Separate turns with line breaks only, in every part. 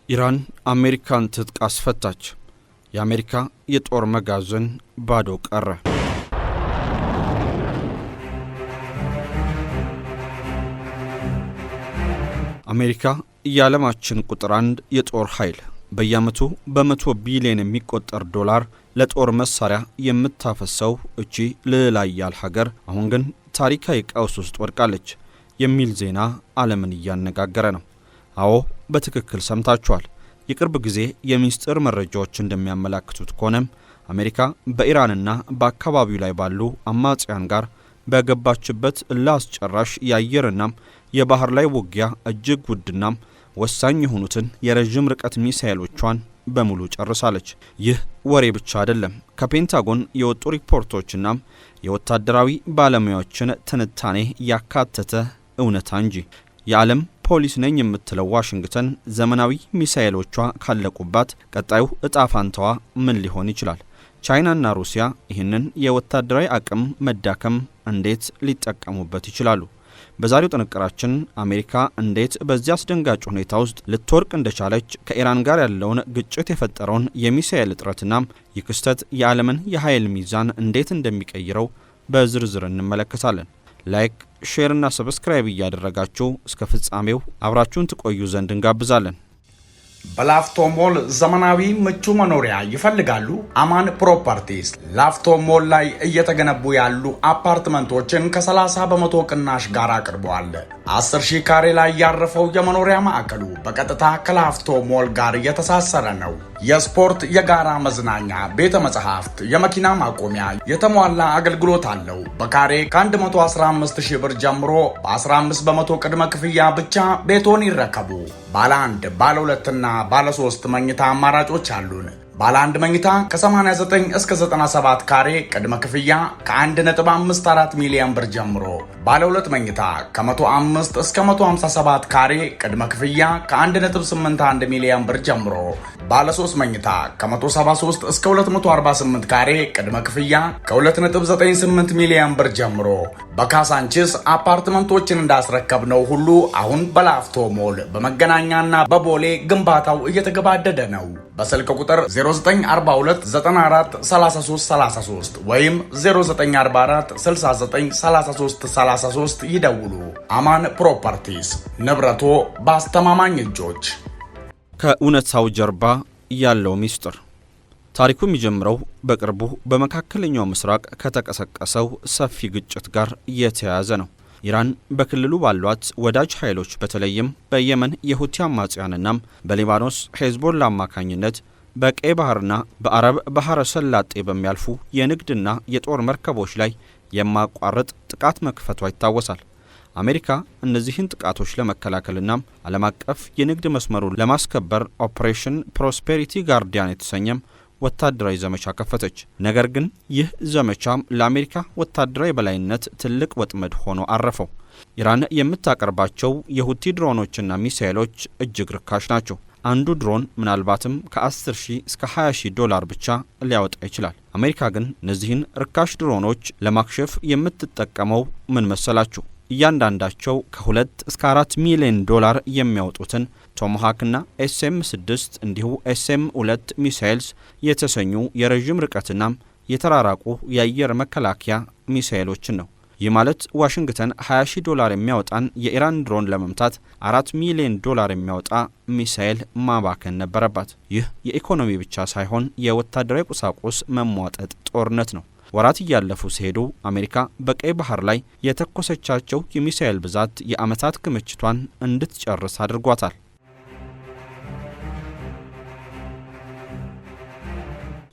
ኢራን አሜሪካን ትጥቅ አስፈታች። የአሜሪካ የጦር መጋዘን ባዶ ቀረ። አሜሪካ የዓለማችን ቁጥር 1 የጦር ኃይል በየዓመቱ በ100 ቢሊዮን የሚቆጠር ዶላር ለጦር መሳሪያ የምታፈሰው እቺ ልዕለ ኃያል ሀገር አሁን ግን ታሪካዊ ቀውስ ውስጥ ወድቃለች የሚል ዜና ዓለምን እያነጋገረ ነው። አዎ በትክክል ሰምታችኋል። የቅርብ ጊዜ የሚስጥር መረጃዎች እንደሚያመላክቱት ከሆነም አሜሪካ በኢራንና በአካባቢው ላይ ባሉ አማጽያን ጋር በገባችበት ለአስጨራሽ የአየርና የባህር ላይ ውጊያ እጅግ ውድና ወሳኝ የሆኑትን የረዥም ርቀት ሚሳኤሎቿን በሙሉ ጨርሳለች። ይህ ወሬ ብቻ አይደለም። ከፔንታጎን የወጡ ሪፖርቶችና የወታደራዊ ባለሙያዎችን ትንታኔ ያካተተ እውነታ እንጂ። የዓለም ፖሊስ ነኝ የምትለው ዋሽንግተን ዘመናዊ ሚሳኤሎቿ ካለቁባት ቀጣዩ እጣ ፋንታዋ ምን ሊሆን ይችላል? ቻይናና ሩሲያ ይህንን የወታደራዊ አቅም መዳከም እንዴት ሊጠቀሙበት ይችላሉ? በዛሬው ጥንቅራችን አሜሪካ እንዴት በዚህ አስደንጋጭ ሁኔታ ውስጥ ልትወርቅ እንደቻለች፣ ከኢራን ጋር ያለውን ግጭት የፈጠረውን የሚሳኤል እጥረትና ይህ ክስተት የዓለምን የኃይል ሚዛን እንዴት እንደሚቀይረው በዝርዝር እንመለከታለን። ላይክ፣ ሼር እና ሰብስክራይብ እያደረጋችሁ እስከ ፍጻሜው አብራችሁን ትቆዩ ዘንድ እንጋብዛለን።
በላፍቶ ሞል ዘመናዊ ምቹ መኖሪያ ይፈልጋሉ? አማን ፕሮፐርቲስ ላፍቶ ሞል ላይ እየተገነቡ ያሉ አፓርትመንቶችን ከ30 በመቶ ቅናሽ ጋር አቅርበዋል። 10,000 ካሬ ላይ ያረፈው የመኖሪያ ማዕከሉ በቀጥታ ከላፍቶ ሞል ጋር የተሳሰረ ነው። የስፖርት፣ የጋራ መዝናኛ፣ ቤተ መጻሕፍት፣ የመኪና ማቆሚያ የተሟላ አገልግሎት አለው። በካሬ ከ115,000 ብር ጀምሮ በ15 በመቶ ቅድመ ክፍያ ብቻ ቤቶን ይረከቡ። ባለ 1፣ ባለ 2 እና ባለ 3 መኝታ አማራጮች አሉን። ባለ 1 መኝታ ከ89 እስከ 97 ካሬ ቅድመ ክፍያ ከ1.54 ሚሊዮን ብር ጀምሮ፣ ባለ 2 መኝታ ከ105 እስከ 157 ካሬ ቅድመ ክፍያ ከ1.81 ሚሊዮን ብር ጀምሮ፣ ባለ 3 መኝታ ከ173 እስከ 248 ካሬ ቅድመ ክፍያ ከ2.98 ሚሊዮን ብር ጀምሮ። በካሳንቺስ አፓርትመንቶችን እንዳስረከብነው ሁሉ አሁን በላፍቶ ሞል በመገናኛና በቦሌ ግንባታው እየተገባደደ ነው። በስልክ ቁጥር 0942943333 ወይም 0944693333 ይደውሉ። አማን ፕሮፐርቲስ፣ ንብረቶ በአስተማማኝ እጆች።
ከእውነታው ጀርባ ያለው ሚስጥር። ታሪኩ የሚጀምረው በቅርቡ በመካከለኛው ምስራቅ ከተቀሰቀሰው ሰፊ ግጭት ጋር የተያያዘ ነው። ኢራን በክልሉ ባሏት ወዳጅ ኃይሎች በተለይም በየመን የሁቲ አማጽያንና በሊባኖስ ሄዝቦላ አማካኝነት በቀይ ባህርና በአረብ ባህረ ሰላጤ በሚያልፉ የንግድና የጦር መርከቦች ላይ የማያቋርጥ ጥቃት መክፈቷ ይታወሳል። አሜሪካ እነዚህን ጥቃቶች ለመከላከልና ዓለም አቀፍ የንግድ መስመሩን ለማስከበር ኦፕሬሽን ፕሮስፔሪቲ ጋርዲያን የተሰኘም ወታደራዊ ዘመቻ ከፈተች። ነገር ግን ይህ ዘመቻም ለአሜሪካ ወታደራዊ በላይነት ትልቅ ወጥመድ ሆኖ አረፈው። ኢራን የምታቀርባቸው የሁቲ ድሮኖችና ሚሳኤሎች እጅግ ርካሽ ናቸው። አንዱ ድሮን ምናልባትም ከ10,000 እስከ 20,000 ዶላር ብቻ ሊያወጣ ይችላል። አሜሪካ ግን እነዚህን ርካሽ ድሮኖች ለማክሸፍ የምትጠቀመው ምን መሰላችሁ? እያንዳንዳቸው ከ2 እስከ 4 ሚሊዮን ዶላር የሚያወጡትን ቶማሃክና SM-6 እንዲሁ SM-2 ሚሳኤልስ የተሰኙ የረዥም ርቀትና የተራራቁ የአየር መከላከያ ሚሳኤሎችን ነው። ይህ ማለት ዋሽንግተን 20,000 ዶላር የሚያወጣን የኢራን ድሮን ለመምታት 4 ሚሊዮን ዶላር የሚያወጣ ሚሳኤል ማባከን ነበረባት። ይህ የኢኮኖሚ ብቻ ሳይሆን የወታደራዊ ቁሳቁስ መሟጠጥ ጦርነት ነው። ወራት እያለፉ ሲሄዱ አሜሪካ በቀይ ባህር ላይ የተኮሰቻቸው የሚሳኤል ብዛት የዓመታት ክምችቷን እንድትጨርስ አድርጓታል።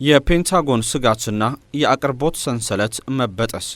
የፔንታጎን ስጋትና የአቅርቦት ሰንሰለት መበጠስ።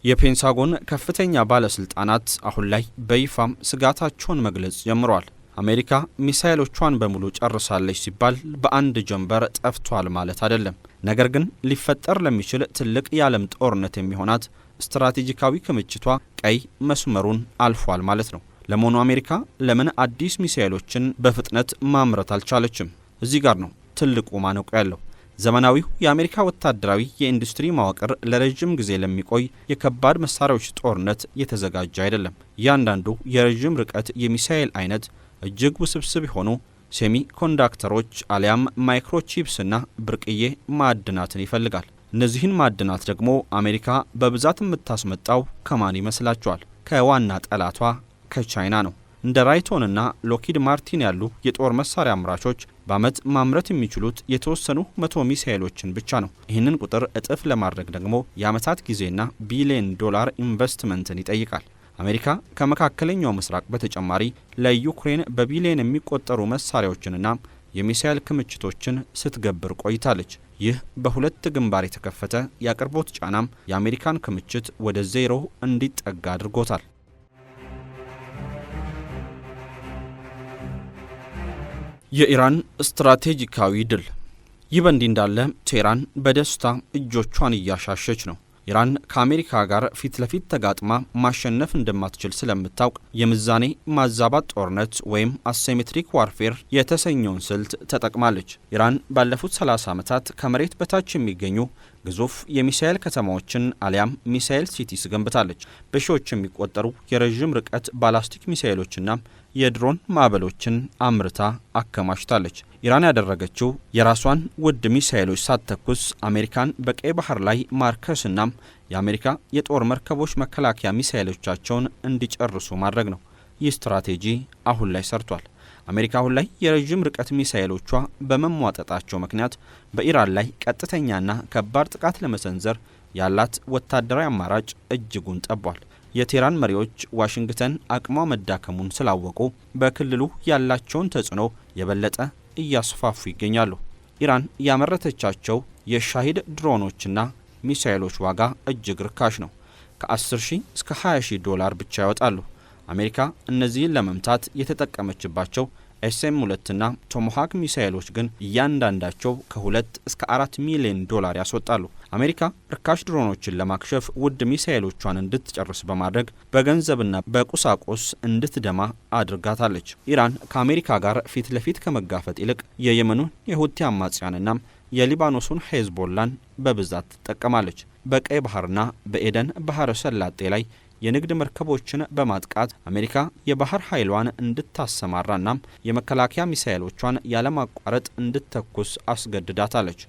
የፔንታጎን ከፍተኛ ባለስልጣናት አሁን ላይ በይፋም ስጋታቸውን መግለጽ ጀምረዋል። አሜሪካ ሚሳኤሎቿን በሙሉ ጨርሳለች ሲባል በአንድ ጀንበር ጠፍቷል ማለት አይደለም። ነገር ግን ሊፈጠር ለሚችል ትልቅ የዓለም ጦርነት የሚሆናት ስትራቴጂካዊ ክምችቷ ቀይ መስመሩን አልፏል ማለት ነው። ለመሆኑ አሜሪካ ለምን አዲስ ሚሳኤሎችን በፍጥነት ማምረት አልቻለችም? እዚህ ጋር ነው ትልቁ ማነቆ ያለው። ዘመናዊው የአሜሪካ ወታደራዊ የኢንዱስትሪ መዋቅር ለረጅም ጊዜ ለሚቆይ የከባድ መሳሪያዎች ጦርነት የተዘጋጀ አይደለም። እያንዳንዱ የረጅም ርቀት የሚሳኤል አይነት እጅግ ውስብስብ የሆኑ ሴሚ ኮንዳክተሮች አሊያም ማይክሮቺፕስና ብርቅዬ ማዕድናትን ይፈልጋል። እነዚህን ማዕድናት ደግሞ አሜሪካ በብዛት የምታስመጣው ከማን ይመስላችኋል? ከዋና ጠላቷ ከቻይና ነው። እንደ ራይቶንና ሎኪድ ማርቲን ያሉ የጦር መሳሪያ አምራቾች በዓመት ማምረት የሚችሉት የተወሰኑ 100 ሚሳኤሎችን ብቻ ነው። ይህንን ቁጥር እጥፍ ለማድረግ ደግሞ የዓመታት ጊዜና ቢሊዮን ዶላር ኢንቨስትመንትን ይጠይቃል። አሜሪካ ከመካከለኛው ምስራቅ በተጨማሪ ለዩክሬን በቢሊዮን የሚቆጠሩ መሳሪያዎችንና የሚሳኤል ክምችቶችን ስትገብር ቆይታለች። ይህ በሁለት ግንባር የተከፈተ የአቅርቦት ጫናም የአሜሪካን ክምችት ወደ ዜሮ እንዲጠጋ አድርጎታል። የኢራን ስትራቴጂካዊ ድል። ይህ በእንዲህ እንዳለ ቴህራን በደስታ እጆቿን እያሻሸች ነው። ኢራን ከአሜሪካ ጋር ፊት ለፊት ተጋጥማ ማሸነፍ እንደማትችል ስለምታውቅ የምዛኔ ማዛባት ጦርነት ወይም አሲሜትሪክ ዋርፌር የተሰኘውን ስልት ተጠቅማለች። ኢራን ባለፉት 30 ዓመታት ከመሬት በታች የሚገኙ ግዙፍ የሚሳኤል ከተማዎችን አሊያም ሚሳኤል ሲቲስ ገንብታለች። በሺዎች የሚቆጠሩ የረዥም ርቀት ባላስቲክ ሚሳኤሎችና የድሮን ማዕበሎችን አምርታ አከማችታለች። ኢራን ያደረገችው የራሷን ውድ ሚሳኤሎች ሳትተኩስ አሜሪካን በቀይ ባህር ላይ ማርከስና የአሜሪካ የጦር መርከቦች መከላከያ ሚሳኤሎቻቸውን እንዲጨርሱ ማድረግ ነው። ይህ ስትራቴጂ አሁን ላይ ሰርቷል። አሜሪካ አሁን ላይ የረዥም ርቀት ሚሳኤሎቿ በመሟጠጣቸው ምክንያት በኢራን ላይ ቀጥተኛና ከባድ ጥቃት ለመሰንዘር ያላት ወታደራዊ አማራጭ እጅጉን ጠቧል። የቴህራን መሪዎች ዋሽንግተን አቅሟ መዳከሙን ስላወቁ በክልሉ ያላቸውን ተጽዕኖ የበለጠ እያስፋፉ ይገኛሉ። ኢራን ያመረተቻቸው የሻሂድ ድሮኖችና ሚሳኤሎች ዋጋ እጅግ ርካሽ ነው። ከ10,000 እስከ 20,000 ዶላር ብቻ ያወጣሉ። አሜሪካ እነዚህን ለመምታት የተጠቀመችባቸው SM-2 እና ቶሞሃክ ሚሳኤሎች ግን እያንዳንዳቸው ከ2 እስከ 4 ሚሊዮን ዶላር ያስወጣሉ። አሜሪካ ርካሽ ድሮኖችን ለማክሸፍ ውድ ሚሳኤሎቿን እንድትጨርስ በማድረግ በገንዘብና በቁሳቁስ እንድትደማ አድርጋታለች። ኢራን ከአሜሪካ ጋር ፊት ለፊት ከመጋፈጥ ይልቅ የየመኑን የሁቲ አማጽያንና የሊባኖሱን ሄዝቦላን በብዛት ትጠቀማለች። በቀይ ባህርና በኤደን ባህረ ሰላጤ ላይ የንግድ መርከቦችን በማጥቃት አሜሪካ የባህር ኃይሏን እንድታሰማራና የመከላከያ ሚሳኤሎቿን ያለማቋረጥ እንድትተኩስ አስገድዳታለች።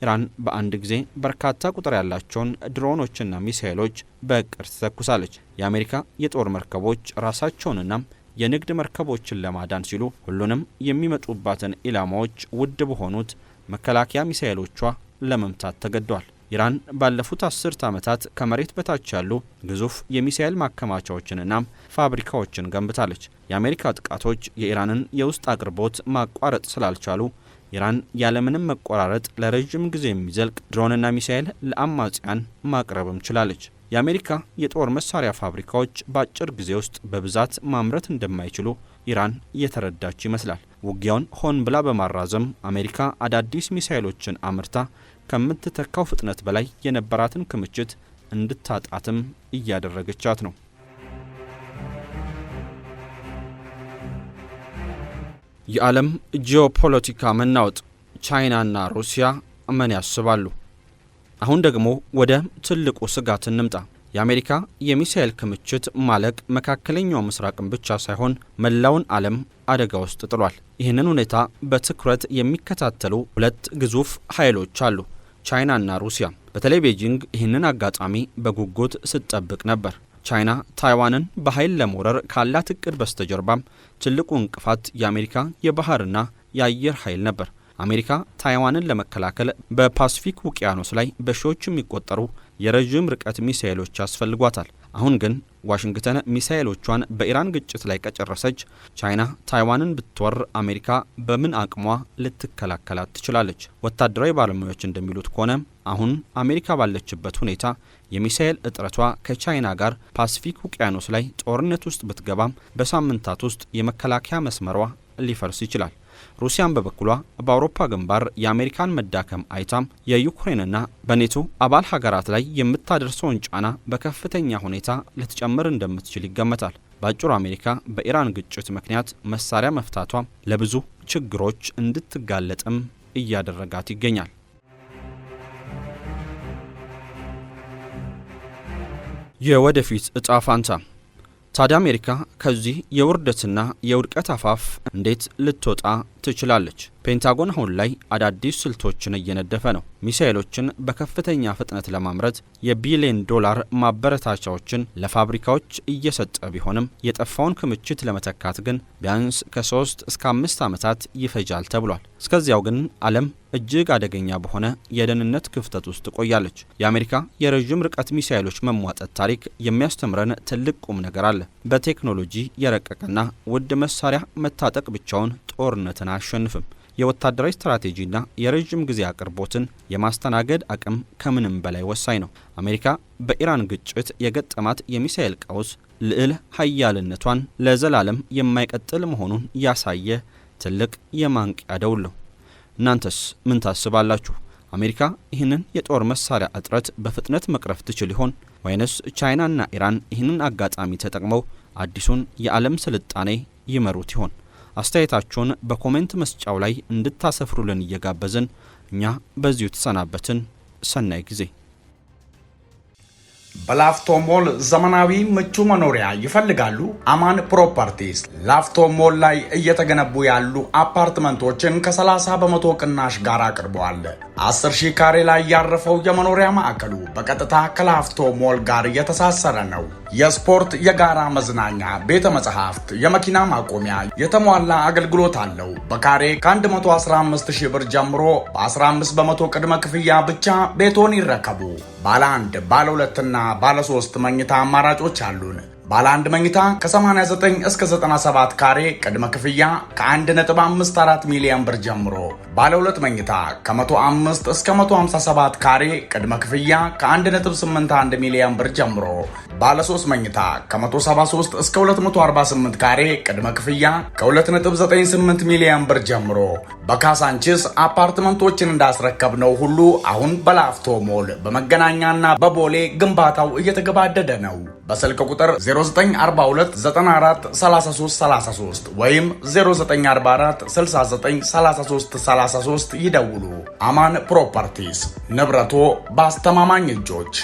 ኢራን በአንድ ጊዜ በርካታ ቁጥር ያላቸውን ድሮኖችና ሚሳኤሎች በእቅድ ትተኩሳለች። የአሜሪካ የጦር መርከቦች ራሳቸውንና የንግድ መርከቦችን ለማዳን ሲሉ ሁሉንም የሚመጡባትን ኢላማዎች ውድ በሆኑት መከላከያ ሚሳኤሎቿ ለመምታት ተገደዋል። ኢራን ባለፉት 10 ዓመታት ከመሬት በታች ያሉ ግዙፍ የሚሳኤል ማከማቻዎችንና ፋብሪካዎችን ገንብታለች። የአሜሪካ ጥቃቶች የኢራንን የውስጥ አቅርቦት ማቋረጥ ስላልቻሉ ኢራን ያለምንም መቆራረጥ ለረጅም ጊዜ የሚዘልቅ ድሮንና ሚሳኤል ለአማጽያን ማቅረብም ችላለች። የአሜሪካ የጦር መሳሪያ ፋብሪካዎች በአጭር ጊዜ ውስጥ በብዛት ማምረት እንደማይችሉ ኢራን እየተረዳች ይመስላል። ውጊያውን ሆን ብላ በማራዘም አሜሪካ አዳዲስ ሚሳኤሎችን አምርታ ከምትተካው ፍጥነት በላይ የነበራትን ክምችት እንድታጣትም እያደረገቻት ነው። የዓለም ጂኦፖለቲካ መናወጥ፣ ቻይናና ሩሲያ ምን ያስባሉ? አሁን ደግሞ ወደ ትልቁ ስጋት እንምጣ። የአሜሪካ የሚሳኤል ክምችት ማለቅ መካከለኛው ምስራቅን ብቻ ሳይሆን መላውን ዓለም አደጋ ውስጥ ጥሏል። ይህንን ሁኔታ በትኩረት የሚከታተሉ ሁለት ግዙፍ ኃይሎች አሉ፣ ቻይናና ሩሲያ። በተለይ ቤጂንግ ይህንን አጋጣሚ በጉጉት ስትጠብቅ ነበር። ቻይና ታይዋንን በኃይል ለመውረር ካላት እቅድ በስተጀርባም ትልቁ እንቅፋት የአሜሪካ የባህርና የአየር ኃይል ነበር። አሜሪካ ታይዋንን ለመከላከል በፓሲፊክ ውቅያኖስ ላይ በሺዎች የሚቆጠሩ የረዥም ርቀት ሚሳኤሎች ያስፈልጓታል። አሁን ግን ዋሽንግተን ሚሳኤሎቿን በኢራን ግጭት ላይ ከጨረሰች ቻይና ታይዋንን ብትወር አሜሪካ በምን አቅሟ ልትከላከላት ትችላለች? ወታደራዊ ባለሙያዎች እንደሚሉት ከሆነ አሁን አሜሪካ ባለችበት ሁኔታ የሚሳኤል እጥረቷ ከቻይና ጋር ፓሲፊክ ውቅያኖስ ላይ ጦርነት ውስጥ ብትገባም በሳምንታት ውስጥ የመከላከያ መስመሯ ሊፈርስ ይችላል። ሩሲያን በበኩሏ በአውሮፓ ግንባር የአሜሪካን መዳከም አይታም የዩክሬንና በኔቶ አባል ሀገራት ላይ የምታደርሰውን ጫና በከፍተኛ ሁኔታ ልትጨምር እንደምትችል ይገመታል። በአጭሩ አሜሪካ በኢራን ግጭት ምክንያት መሳሪያ መፍታቷ ለብዙ ችግሮች እንድትጋለጥም እያደረጋት ይገኛል። የወደፊት እጣ ፋንታ ታዲያ አሜሪካ ከዚህ የውርደትና የውድቀት አፋፍ እንዴት ልትወጣ ትችላለች? ፔንታጎን አሁን ላይ አዳዲስ ስልቶችን እየነደፈ ነው። ሚሳኤሎችን በከፍተኛ ፍጥነት ለማምረት የቢሊዮን ዶላር ማበረታቻዎችን ለፋብሪካዎች እየሰጠ ቢሆንም የጠፋውን ክምችት ለመተካት ግን ቢያንስ ከ3 እስከ 5 ዓመታት ይፈጃል ተብሏል። እስከዚያው ግን ዓለም እጅግ አደገኛ በሆነ የደህንነት ክፍተት ውስጥ ቆያለች። የአሜሪካ የረዥም ርቀት ሚሳኤሎች መሟጠጥ ታሪክ የሚያስተምረን ትልቅ ቁም ነገር አለ። በቴክኖሎጂ የረቀቀና ውድ መሳሪያ መታጠቅ ብቻውን ጦርነትን አያሸንፍም። የወታደራዊ ስትራቴጂና የረዥም ጊዜ አቅርቦትን የማስተናገድ አቅም ከምንም በላይ ወሳኝ ነው። አሜሪካ በኢራን ግጭት የገጠማት የሚሳኤል ቀውስ ልዕለ ኃያልነቷን ለዘላለም የማይቀጥል መሆኑን ያሳየ ትልቅ የማንቂያ ደውል ነው። እናንተስ ምን ታስባላችሁ? አሜሪካ ይህንን የጦር መሳሪያ እጥረት በፍጥነት መቅረፍ ትችል ይሆን? ወይንስ ቻይናና ኢራን ይህንን አጋጣሚ ተጠቅመው አዲሱን የዓለም ስልጣኔ ይመሩት ይሆን? አስተያየታችሁን በኮሜንት መስጫው ላይ እንድታሰፍሩልን እየጋበዝን እኛ በዚሁ ተሰናበትን። ሰናይ ጊዜ።
በላፍቶ ሞል ዘመናዊ ምቹ መኖሪያ ይፈልጋሉ? አማን ፕሮፐርቲስ ላፍቶ ሞል ላይ እየተገነቡ ያሉ አፓርትመንቶችን ከ30 በመቶ ቅናሽ ጋር አቅርበዋል። 10,000 ካሬ ላይ ያረፈው የመኖሪያ ማዕከሉ በቀጥታ ከላፍቶ ሞል ጋር የተሳሰረ ነው። የስፖርት፣ የጋራ መዝናኛ፣ ቤተ መጻሕፍት፣ የመኪና ማቆሚያ የተሟላ አገልግሎት አለው። በካሬ ከ115,000 ብር ጀምሮ በ15 በመቶ ቅድመ ክፍያ ብቻ ቤቶን ይረከቡ። ባለ 1፣ ባለ 2 እና ባለ 3 መኝታ አማራጮች አሉን። ባለ 1 መኝታ ከ89 እስከ 97 ካሬ ቅድመ ክፍያ ከ1.54 ሚሊዮን ብር ጀምሮ፣ ባለ 2 መኝታ ከ105 እስከ 157 ካሬ ቅድመ ክፍያ ከ1.81 ሚሊዮን ብር ጀምሮ፣ ባለ 3 መኝታ ከ173 እስከ 248 ካሬ ቅድመ ክፍያ ከ2.98 ሚሊዮን ብር ጀምሮ። በካሳንቺስ አፓርትመንቶችን እንዳስረከብነው ሁሉ አሁን በላፍቶ ሞል በመገናኛና በቦሌ ግንባታው እየተገባደደ ነው። በስልክ ቁጥር 0942 94 33 33 ወይም 0944 69 33 33 ይደውሉ። አማን ፕሮፐርቲስ፣ ንብረቶ በአስተማማኝ እጆች።